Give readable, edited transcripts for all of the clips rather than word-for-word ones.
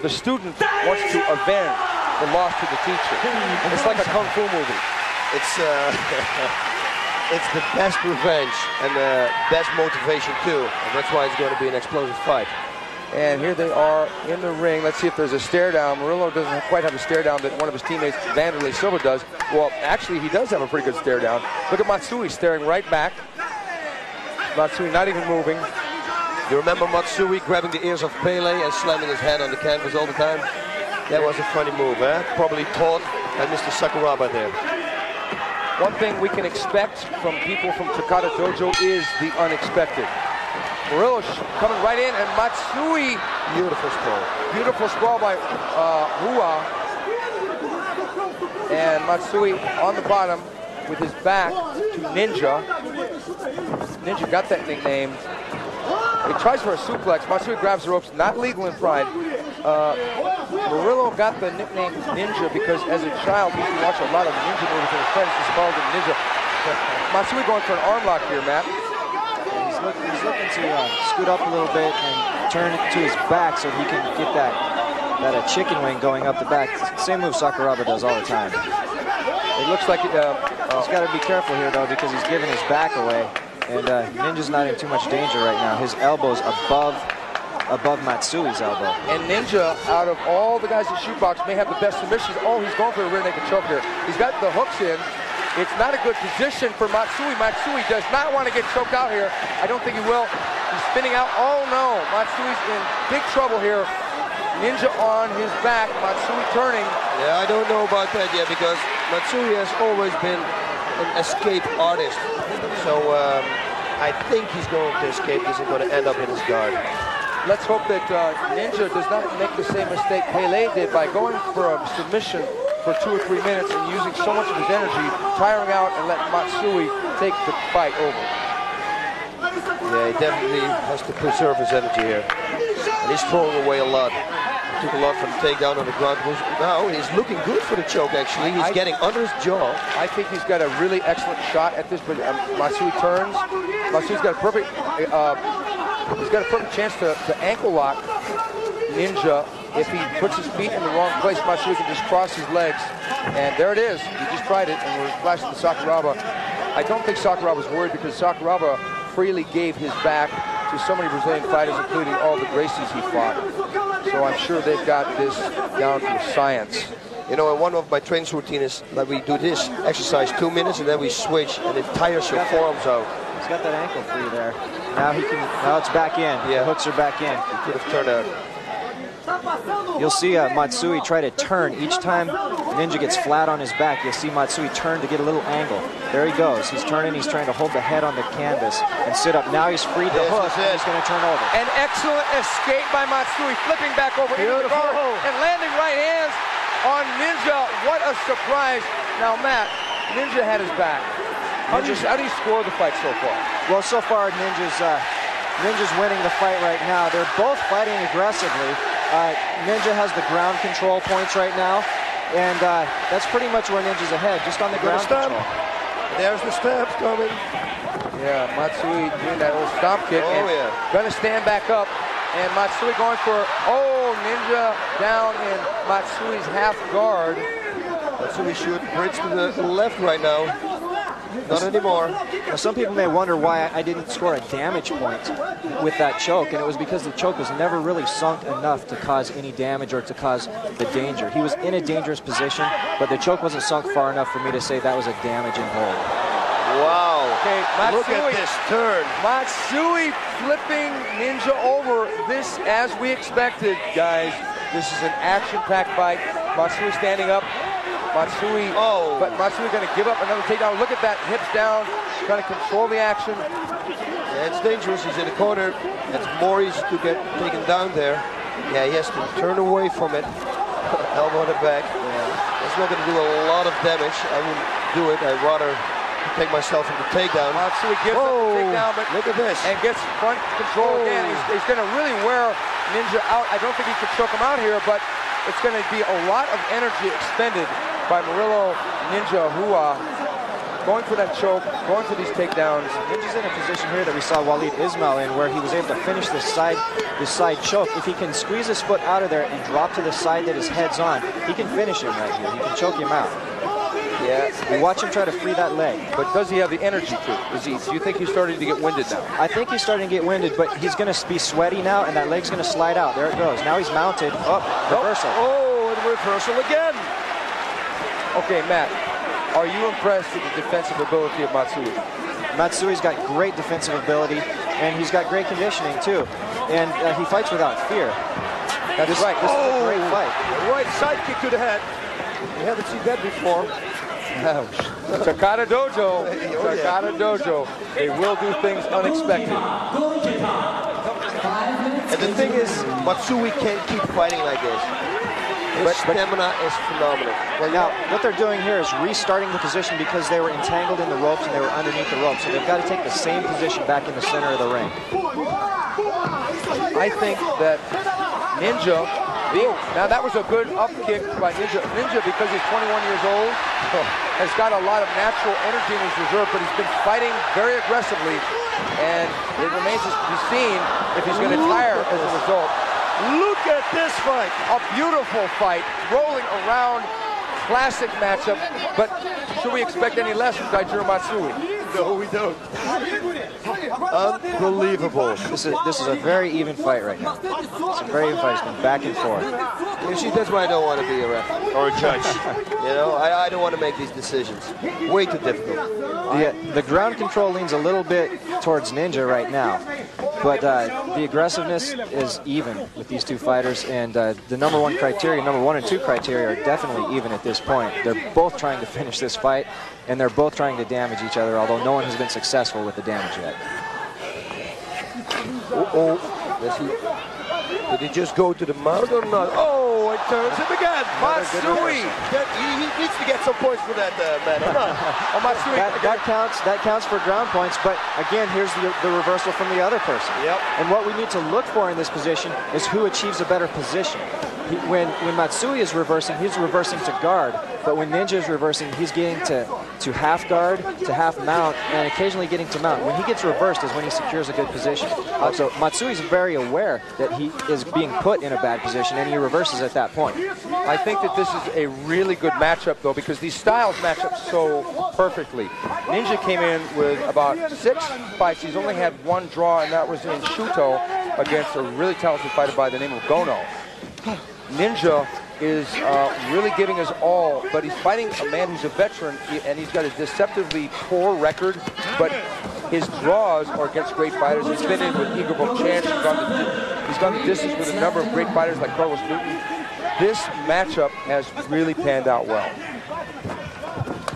The student wants to avenge the loss to the teacher. It's like a kung fu movie. It's it's the best revenge and the best motivation too, and that's why it's going to be an explosive fight. And here they are in the ring. Let's see if there's a stare down. Murillo doesn't quite have a stare down that one of his teammates, Vanderlei Silva, does. Well, actually, he does have a pretty good stare down. Look at Matsui staring right back. Matsui not even moving. You remember Matsui grabbing the ears of Pele and slamming his head on the canvas all the time? That was a funny move, eh? Probably taught by Mr. Sakuraba there. One thing we can expect from people from Takada Dojo is the unexpected. Murillo coming right in, and Matsui. Beautiful sprawl. Beautiful sprawl by Hua. And Matsui on the bottom with his back to Ninja. Ninja got that nickname. He tries for a suplex. Matsui grabs the ropes, not legal in Pride. Murillo got the nickname Ninja because as a child he used to watch a lot of ninja movies and his friends just called him Ninja. Matsui going for an arm lock here, Matt. He's looking to scoot up a little bit and turn it to his back so he can get that chicken wing going up the back. Same move Sakuraba does all the time. It looks like he's got to be careful here though because he's giving his back away, and Ninja's not in too much danger right now. His elbow's above Matsui's elbow. And Ninja, out of all the guys in shootbox, may have the best submissions. Oh, he's going for a rear naked choke here. He's got the hooks in. It's not a good position for Matsui. Matsui does not want to get choked out here. I don't think he will. He's spinning out. Oh no, Matsui's in big trouble here. Ninja on his back, Matsui turning. Yeah, I don't know about that yet because Matsui has always been an escape artist. So I think he's going to escape. He's going to end up in his guard. Let's hope that Ninja does not make the same mistake Pele did by going for a submission for 2 or 3 minutes and using so much of his energy, tiring out and letting Matsui take the fight over. Yeah, he definitely has to preserve his energy here. And he's throwing away a lot. He took a lot from the takedown on the ground. Now he's looking good for the choke, actually. He's getting under his jaw. I think he's got a really excellent shot at this, but Matsui turns. Matsui's got a perfect... he's got a perfect chance to ankle lock Ninja. If he puts his feet in the wrong place, Matsui can just cross his legs. And there it is. He just tried it, and we're flashing to Sakuraba. I don't think Sakuraba's worried because Sakuraba freely gave his back to so many Brazilian fighters, including all the Gracies he fought. So I'm sure they've got this down to science. You know, one of my training routines is that we do this exercise 2 minutes, and then we switch, and it tires your forearms out. He's got that ankle free there. Now it's back in. Yeah. The hooks are back in. He could have turned out. You'll see Matsui try to turn. Each time Ninja gets flat on his back, you'll see Matsui turn to get a little angle. There he goes. He's turning. He's trying to hold the head on the canvas and sit up. Now he's freed the hook, and he's going to turn over. An excellent escape by Matsui, flipping back over into the guard and landing right hands on Ninja. What a surprise. Now, Matt, Ninja had his back. How do you score the fight so far? Well, so far, Ninja's winning the fight right now. They're both fighting aggressively. Ninja has the ground control points right now, and that's pretty much where Ninja's ahead, just on the ground control. There's the stamp coming. Yeah, Matsui doing that old stomp kick. Oh, yeah. Gonna stand back up, and Matsui going for, Ninja down in Matsui's half guard. Matsui should bridge to the left right now. Not anymore. Now, some people may wonder why I didn't score a damage point with that choke, and it was because the choke was never really sunk enough to cause any damage or to cause the danger. He was in a dangerous position, but the choke wasn't sunk far enough for me to say that was a damaging hold. Wow. Okay, Matsui, look at this turn. Matsui flipping Ninja over. This, as we expected, guys. This is an action-packed fight. Matsui standing up. Matsui, but Matsui going to give up another takedown. Look at that, hips down, trying to control the action. Yeah, it's dangerous. He's in the corner. It's more easy to get taken down there. Yeah, he has to turn away from it. Elbow on the back. Yeah. It's not going to do a lot of damage. I wouldn't do it. I'd rather take myself from the takedown. Matsui gives up the takedown, but look at this. And gets front control again. He's going to really wear Ninja out. I don't think he can choke him out here, but it's going to be a lot of energy expended by Murilo Ninja Hua. going for that choke, going for these takedowns. Ninja's in a position here that we saw Walid Ismail in, where he was able to finish this side choke. If he can squeeze his foot out of there and drop to the side that his head's on, he can finish him right here. He can choke him out. Yeah. We watch him try to free that leg. But does he have the energy to? Do you think he's starting to get winded now? I think he's starting to get winded, but he's going to be sweaty now, and that leg's going to slide out. There it goes. Now he's mounted. Up, reversal. Oh, and reversal again. Okay, Matt, are you impressed with the defensive ability of Matsui? Matsui's got great defensive ability, and he's got great conditioning, too. And he fights without fear. That's right. This is a great fight. Right side kick to the head. We haven't seen that before. Takada Dojo. Takada Dojo. They will do things unexpected. And the thing is, Matsui can't keep fighting like this. His stamina is phenomenal. Well, now, what they're doing here is restarting the position because they were entangled in the ropes and they were underneath the ropes. So they've got to take the same position back in the center of the ring. I think that Ninja, now that was a good up kick by Ninja. Ninja, because he's 21 years old, has got a lot of natural energy in his reserve, but he's been fighting very aggressively, and it remains to be seen if he's going to tire as a result. Look at this fight. A beautiful fight, rolling around, classic matchup, but should we expect any less from Daijiro Matsui? No, we don't. Unbelievable. This is a very even fight right now. It's a very even fight. It's been back and forth. You see, that's why I don't want to be a ref or a judge. You know, I don't want to make these decisions. Way too difficult. The ground control leans a little bit towards Ninja right now, but the aggressiveness is even with these two fighters, and the number one and two criteria are definitely even at this point. They're both trying to finish this fight, and they're both trying to damage each other, although no one has been successful with the damage yet. Did he just go to the mount or not? Oh, it turns him again. Matsui. He needs to get some points for that, man. Oh, Matsui. That counts for ground points, but again, here's the reversal from the other person. Yep. And what we need to look for in this position is who achieves a better position. When Matsui is reversing, he's reversing to guard, but when Ninja is reversing, he's getting to half guard, to half mount, and occasionally getting to mount. When he gets reversed is when he secures a good position. So Matsui's very aware that he is being put in a bad position, and he reverses at that point. I think that this is a really good matchup, though, because these styles match up so perfectly. Ninja came in with about 6 fights. He's only had 1 draw, and that was in Shuto against a really talented fighter by the name of Gono. Ninja is really giving his all, but he's fighting a man who's a veteran, and he's got a deceptively poor record, but his draws are against great fighters. He's been in with Igor Bochan. He's gone the distance with a number of great fighters like Carlos Newton. This matchup has really panned out well.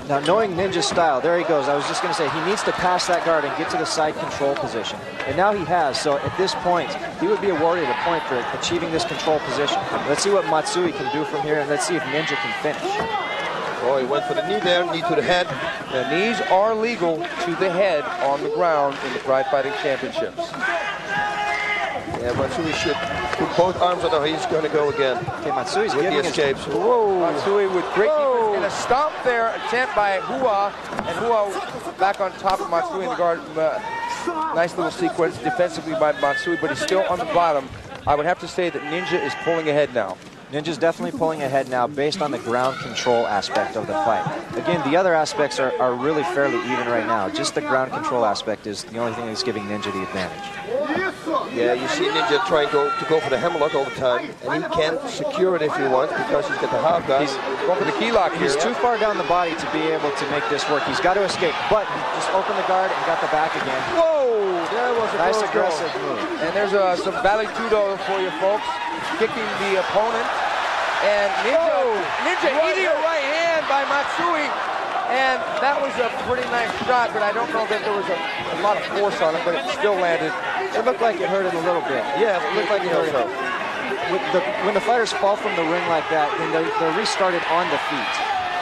Now, knowing Ninja's style, there he goes. I was just going to say, he needs to pass that guard and get to the side control position. And now he has, so at this point, he would be awarded a point for achieving this control position. Let's see what Matsui can do from here, and let's see if Ninja can finish. Oh, he went for the knee there, knee to the head. The knees are legal to the head on the ground in the Pride Fighting Championships. Yeah, Matsui should put both arms on her. He's going to go again. Okay, Matsui's with giving the escapes. Whoa. Matsui with great defense and a stomp there, attempt by Hua, and Hua back on top of Matsui in the guard. Nice little sequence defensively by Matsui, but he's still on the bottom. I would have to say that Ninja is pulling ahead now. Ninja's definitely pulling ahead now based on the ground control aspect of the fight. Again, the other aspects are really fairly even right now. Just the ground control aspect is the only thing that's giving Ninja the advantage. Yeah, you see Ninja trying to go for the hammerlock all the time, and he can't secure it if he wants because he's got the half guard. He's going for the key lock here. He's too far down the body to be able to make this work. He's got to escape, but he just opened the guard and got the back again. Whoa! That was a nice aggressive move. And there's some valley tudo for you folks, kicking the opponent. And Ninja eating a right hand by Matsui. And that was a pretty nice shot, but I don't know that there was a lot of force on it, but it still landed. It looked like it hurt him a little bit. Yeah, it looked like it hurt him. When the fighters fall from the ring like that, then they're restarted on the feet.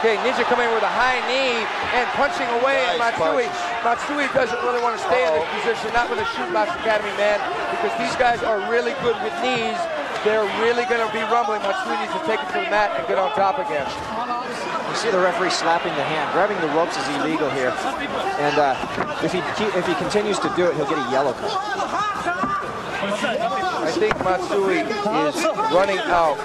Okay, Ninja coming in with a high knee and punching away at Matsui. Matsui doesn't really want to stay in this position, not with a Shoot Box Academy man, because these guys are really good with knees. they're really going to be rumbling. Matsui needs to take it to the mat and get on top again. You see the referee slapping the hand. Grabbing the ropes is illegal here. And if he continues to do it, he'll get a yellow card. I think Matsui is running out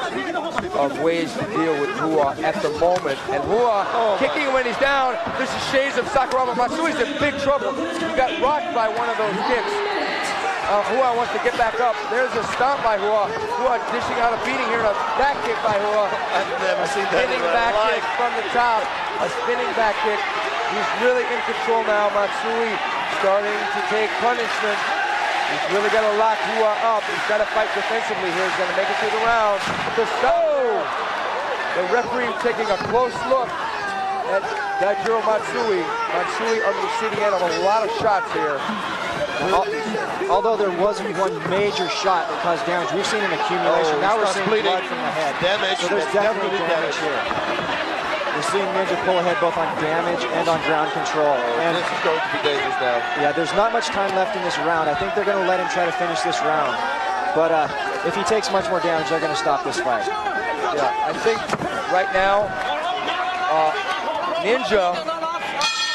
of ways to deal with Hua at the moment. And Hua kicking when he's down. This is shades of Sakuraba. Matsui's in big trouble. He got rocked by one of those kicks. Hua wants to get back up. There's a stomp by Hua. Hua dishing out a beating here. A back kick by Hua. I've never seen that. Spinning back kick from the top. A spinning back kick. He's really in control now. Matsui starting to take punishment. He's really got to lock Hua up. He's got to fight defensively here. He's going to make it through the round. The referee taking a close look at Daijiro Matsui. Matsui on the receiving end of a lot of shots here. Although there wasn't one major shot that caused damage, we've seen an accumulation. Now we're seeing blood from the head. Damage. So there's definitely damage here. We're seeing Ninja pull ahead both on damage and on ground control. And this is going to be dangerous now. Yeah, there's not much time left in this round. I think they're going to let him try to finish this round. But if he takes much more damage, they're going to stop this fight. Yeah, I think right now, Ninja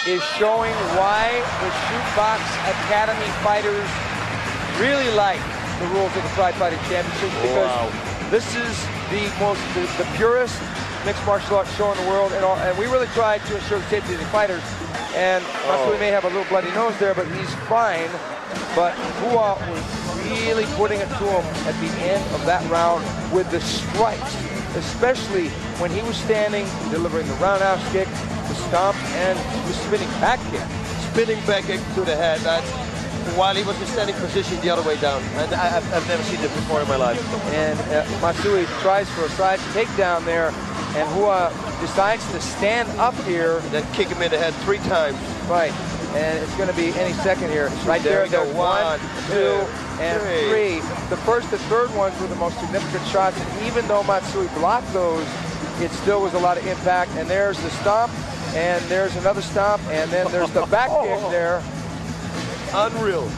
is showing why the Shootbox Academy fighters really like the rules of the Pride Fighting Championship, because this is the purest mixed martial arts show in the world, and we really tried to ensure the safety of the fighters. And Matsui may have a little bloody nose there, but he's fine. But Hua was really putting it to him at the end of that round with the strikes, especially when he was standing, delivering the roundhouse kick, the stomp, and the spinning back kick. Spinning back kick to the head. That's while he was in standing position the other way down. And I've never seen this before in my life. And Matsui tries for a side takedown there, and Hua decides to stand up here. Then kick him in the head 3 times. Right, and it's going to be any second here. Right there, there's 1, 2, and 3. The first and third ones were the most significant shots, and even though Matsui blocked those, it still was a lot of impact. And there's the stomp, and there's another stomp, and then there's the back kick there. Unreal.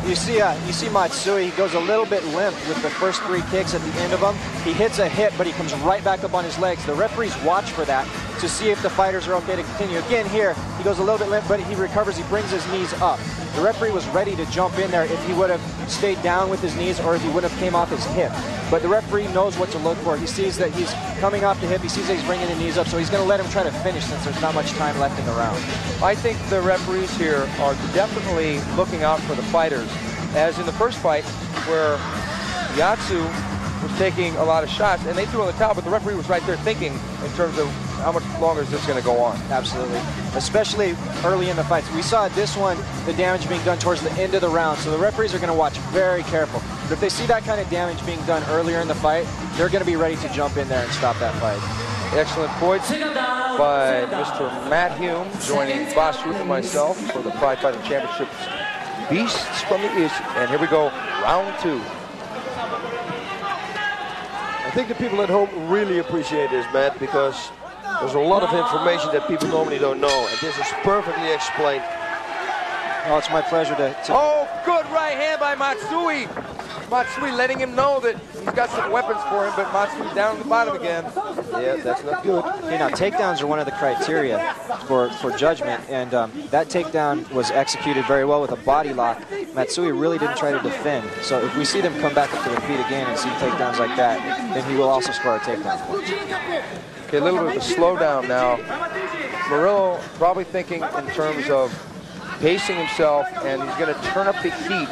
You see Matsui, he goes a little bit limp with the first 3 kicks at the end of them. He hits a hit, but he comes right back up on his legs. The referees watch for that to see if the fighters are okay to continue. Again here, he goes a little bit limp, but he recovers, he brings his knees up. The referee was ready to jump in there if he would have stayed down with his knees or if he would have came off his hip. But the referee knows what to look for. He sees that he's coming off the hip, he sees that he's bringing the knees up, so he's going to let him try to finish since there's not much time left in the round. I think the referees here are definitely looking out for the fighters. As in the first fight, where Yatsu was taking a lot of shots, and they threw on the towel, but the referee was right there thinking in terms of how much longer is this going to go on. Absolutely. Especially early in the fights. We saw this one, the damage being done towards the end of the round, so the referees are going to watch very careful. But if they see that kind of damage being done earlier in the fight, they're going to be ready to jump in there and stop that fight. Excellent points by Mr. Matt Hume, joining Boss Ruth and myself for the Pride Fighting Championships Beasts from the East. And here we go, round 2. I think the people at home really appreciate this, Matt, because there's a lot of information that people normally don't know, and this is perfectly explained. Oh, it's my pleasure to... Oh, good right hand by Matsui. Matsui letting him know that he's got some weapons for him, but Matsui down at the bottom again. Yeah, that's not good. Okay, now takedowns are one of the criteria for judgment, and that takedown was executed very well with a body lock. Matsui really didn't try to defend, so if we see them come back up to their feet again and see takedowns like that, then he will also score a takedown point. Okay, a little bit of a slowdown now. Murilo probably thinking in terms of pacing himself, and he's going to turn up the heat.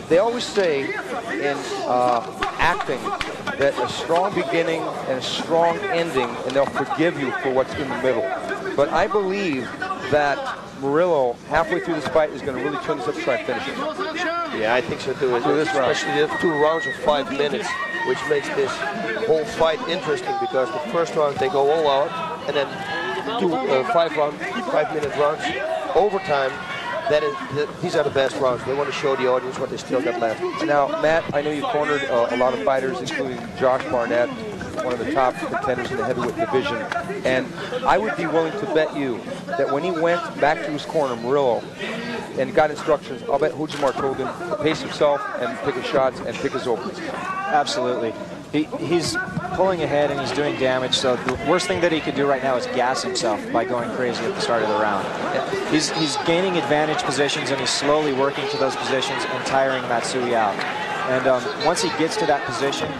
They always say in acting that a strong beginning and a strong ending, and they'll forgive you for what's in the middle. But I believe that Murilo, halfway through this fight, is going to really turn this up and try and finish it. Yeah, I think so too. Especially the 2 rounds of 5 minutes, which makes this whole fight interesting, because the first round they go all out, and then 2 5-minute rounds, overtime. These are the best rounds. They want to show the audience what they still got left. Now, Matt, I know you cornered a lot of fighters, including Josh Barnett, one of the top contenders in the heavyweight division. And I would be willing to bet you that when he went back to his corner, Murilo, and got instructions. I'll bet Hujimar told him to pace himself and pick his shots and pick his openings. Absolutely. He's pulling ahead and he's doing damage, so the worst thing that he could do right now is gas himself by going crazy at the start of the round. Yeah. He's gaining advantage positions and he's slowly working to those positions and tiring Matsui out. And once he gets to that position,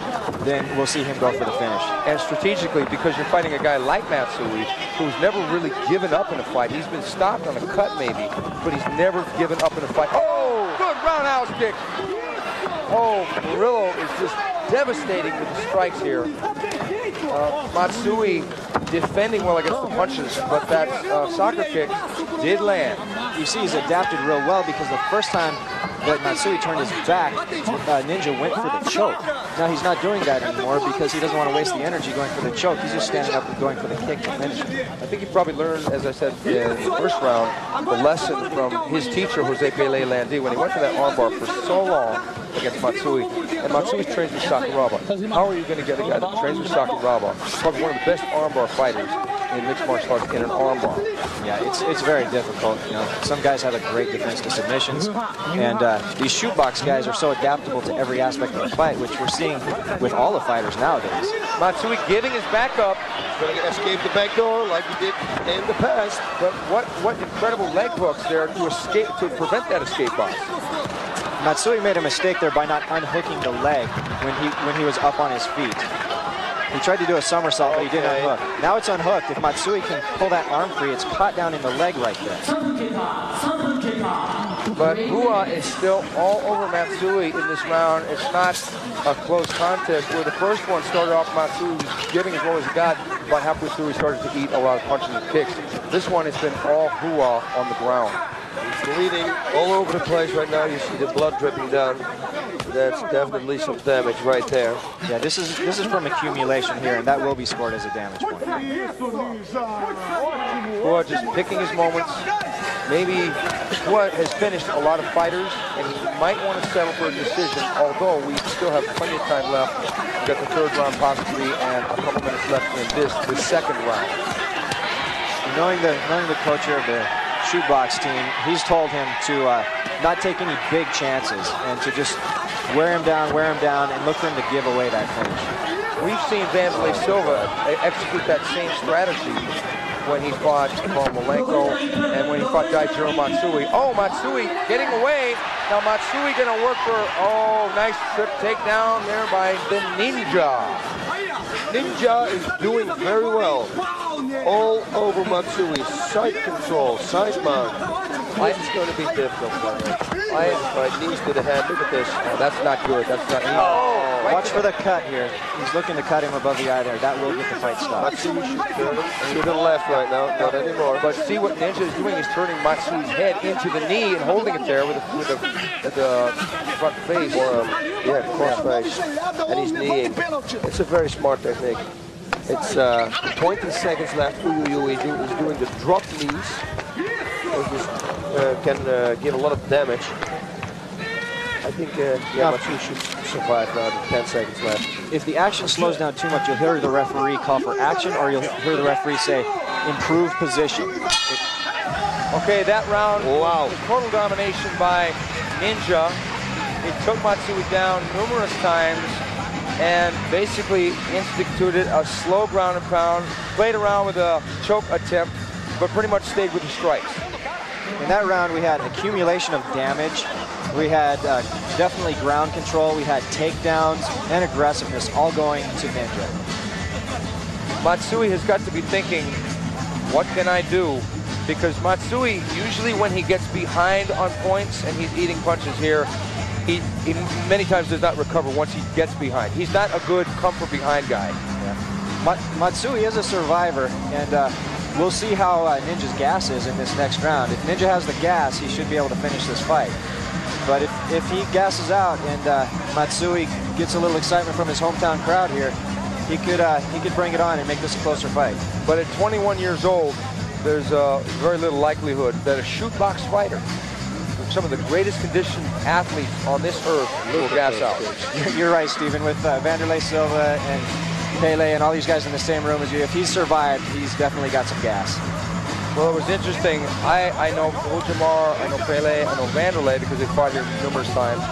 then we'll see him go for the finish. And strategically, because you're fighting a guy like Matsui, who's never really given up in a fight. He's been stopped on a cut maybe, but he's never given up in a fight. Oh, good roundhouse kick. Oh, Murilo is just devastating with the strikes here. Matsui defending well against the punches, but that soccer kick did land. You see he's adapted real well because the first time that Matsui turned his back, Ninja went for the choke. Now he's not doing that anymore because he doesn't want to waste the energy going for the choke. He's just standing up and going for the kick to finish it. I think he probably learned, as I said in the first round, the lesson from his teacher, Jose Pele Landi, when he went for that armbar for so long against Matsui. And Matsui's trained with Sakuraba. How are you going to get a guy that trains with Sakuraba? Probably one of the best armbar fighters in mixed martial arts in an armbar. Yeah, it's very difficult. You know, some guys have a great defense to submissions, and these shootbox guys are so adaptable to every aspect of the fight, which we're seeing with all the fighters nowadays. Matsui giving his back up. Going to escape the back door like he did in the past. But what incredible leg hooks there to prevent that escape box. Matsui made a mistake there by not unhooking the leg when he was up on his feet. He tried to do a somersault, but he didn't unhook. Now it's unhooked. If Matsui can pull that arm free, it's caught down in the leg right there. But Hua is still all over Matsui in this round. It's not a close contest. Where the first one started off, Matsui was giving as well as he got. About halfway through, he started to eat a lot of punches and kicks. This one has been all Hua on the ground. He's bleeding all over the place right now. You see the blood dripping down. That's definitely some damage right there. Yeah, this is from accumulation here, and that will be scored as a damage point. Hua just picking his moments. Maybe Hua has finished a lot of fighters, and he might want to settle for a decision, although we still have plenty of time left. We've got the third round possibly, and a couple minutes left in the second round. Knowing the coach here of the shootbox team, he's told him to not take any big chances and to just wear him down, and look for him to give away that finish. We've seen Vanderlei Silva execute that same strategy when he fought Malenko and when he fought Daijiro Matsui. Oh, Matsui getting away. Now Matsui going to work for, nice trip takedown there by the Ninja. Ninja is doing very well. All over Matsui. Side control, side mount. This is going to be difficult. Right, knees to the head. Look at this. Oh, that's not good. That's not easy. Right, watch for the cut here. He's looking to cut him above the eye there. That will get the fight stopped. Matsui should turn him to the left right now. Not anymore. But see what Ninja is doing. He's turning Matsui's head into the knee and holding it there with the front face. Cross face. And he's kneeing. It's a very smart technique. It's 20 seconds left for Yu. He's doing the drop knees. Which can give a lot of damage. I think Matsui should survive now. 10 seconds left. If the action slows down too much, you'll hear the referee call for action, or you'll hear the referee say, improve position. Okay, that round was total domination by Ninja. He took Matsui down numerous times and basically instituted a slow ground and pound, played around with a choke attempt, but pretty much stayed with the strikes. In that round, we had accumulation of damage. We had definitely ground control. We had takedowns and aggressiveness all going to Ninja. Matsui has got to be thinking, what can I do? Because Matsui, usually when he gets behind on points and he's eating punches here, he many times does not recover once he gets behind. He's not a good come from behind guy. Yeah. Matsui is a survivor, and we'll see how Ninja's gas is in this next round. If Ninja has the gas, he should be able to finish this fight. But if he gasses out and Matsui gets a little excitement from his hometown crowd here, he could bring it on and make this a closer fight. But at 21 years old, there's very little likelihood that a shootbox fighter, some of the greatest conditioned athletes on this earth, will gas out. You're right, Stephen. With Vanderlei Silva and Pele and all these guys in the same room as you, if he's survived, he's definitely got some gas. Well, it was interesting. I know Ujimar, I know Pele, I know Vanderlei because they fought here numerous times.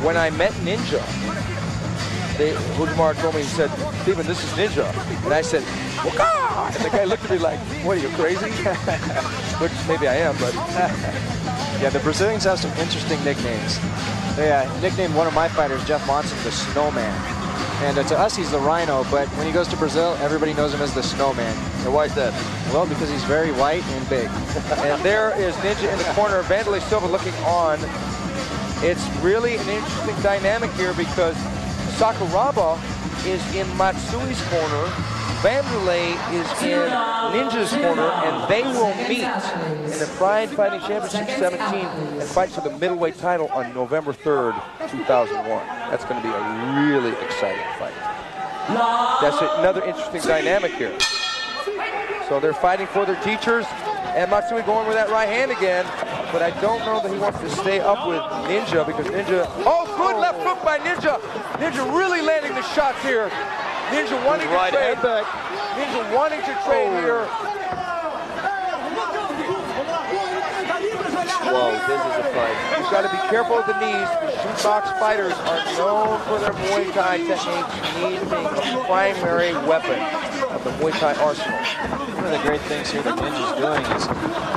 When I met Ninja, Ujimar told me, he said, "Steven, this is Ninja." And I said, "Waka!" And the guy looked at me like, "What, are you crazy?" Which maybe I am, but... Yeah, the Brazilians have some interesting nicknames. They nicknamed one of my fighters, Jeff Monson, the Snowman. And to us, he's the Rhino, but when he goes to Brazil, everybody knows him as the Snowman. And why is that? Well, because he's very white and big. And there is Ninja in the corner, Vanderlei Silva looking on. It's really an interesting dynamic here because Sakuraba is in Matsui's corner, Vanderlei is in Ninja's corner, and they will meet in the Pride Fighting Championship 17 and fight for the middleweight title on November 3rd, 2001. That's going to be a really exciting fight. That's another interesting dynamic here. So they're fighting for their teachers, and Matsui going with that right hand again, but I don't know that he wants to stay up with Ninja because Ninja... Oh, good left hook by Ninja! Ninja really landing the shots here. Ninja wanting to trade. Ninja wanting to trade here. Wow, this is a fight. You've got to be careful with the knees. The shootbox fighters are known for their Muay Thai techniques. Knees being a primary weapon of the Muay Thai arsenal. One of the great things here that Ninja's doing is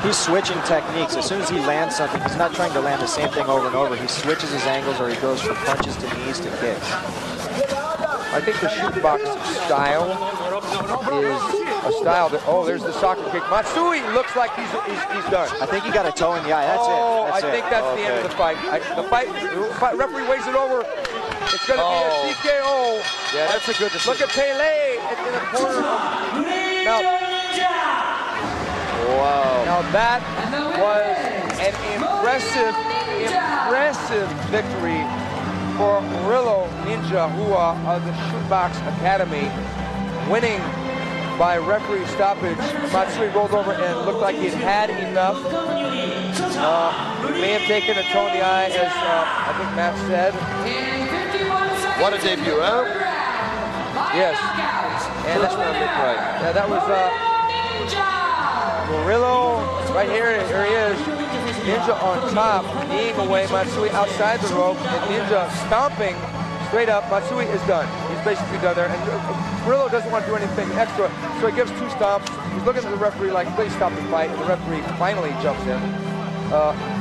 he's switching techniques. As soon as he lands something, he's not trying to land the same thing over and over. He switches his angles or he goes from punches to knees to kicks. I think the shootbox style is a style that, oh, there's the soccer kick. Matsui looks like he's done. I think he got a toe in the eye. That's it. That's I think that's the end of the fight. The referee weighs it over. It's going to be a TKO. Yeah, that's a good decision. Look at Pele in the corner. Wow. Now that was an impressive victory for Murilo Ninja Hua of the Shootbox Academy, winning by referee stoppage. Matsui rolled over and looked like he had enough. May have taken a toe in the eye, as I think Matt said. What a debut, huh? Yes. And First round big fight. Yeah, that was Murilo right here. Here he is. Ninja on top, kneeing away. Matsui outside the rope, and Ninja stomping straight up. Matsui is done. He's basically done there. And Murilo doesn't want to do anything extra, so he gives two stomps. He's looking at the referee like, please stop the fight. And the referee finally jumps in.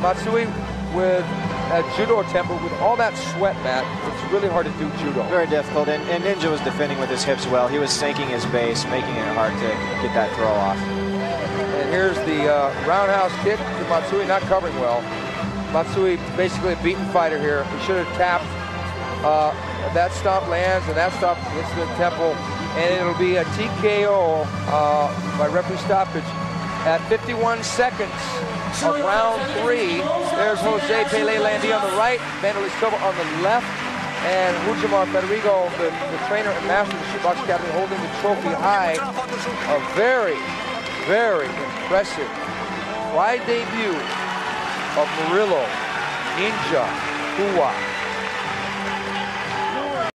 Matsui with a judo temper, with all that sweat, Matt, it's really hard to do judo. Very difficult, and Ninja was defending with his hips well. He was sinking his base, making it hard to get that throw off. And here's the roundhouse kick to Matsui, not covering well. Matsui basically a beaten fighter here. He should have tapped. That stomp lands, and that stomp hits the temple, and it'll be a TKO by referee stoppage at 51 seconds of round 3. There's Jose Pele Landi on the right, Vanderlei Silva on the left, and Ujimar Federico, the trainer and master of the Shootbox Academy, holding the trophy high. A very, very impressive Pride debut of Murilo Ninja Hua.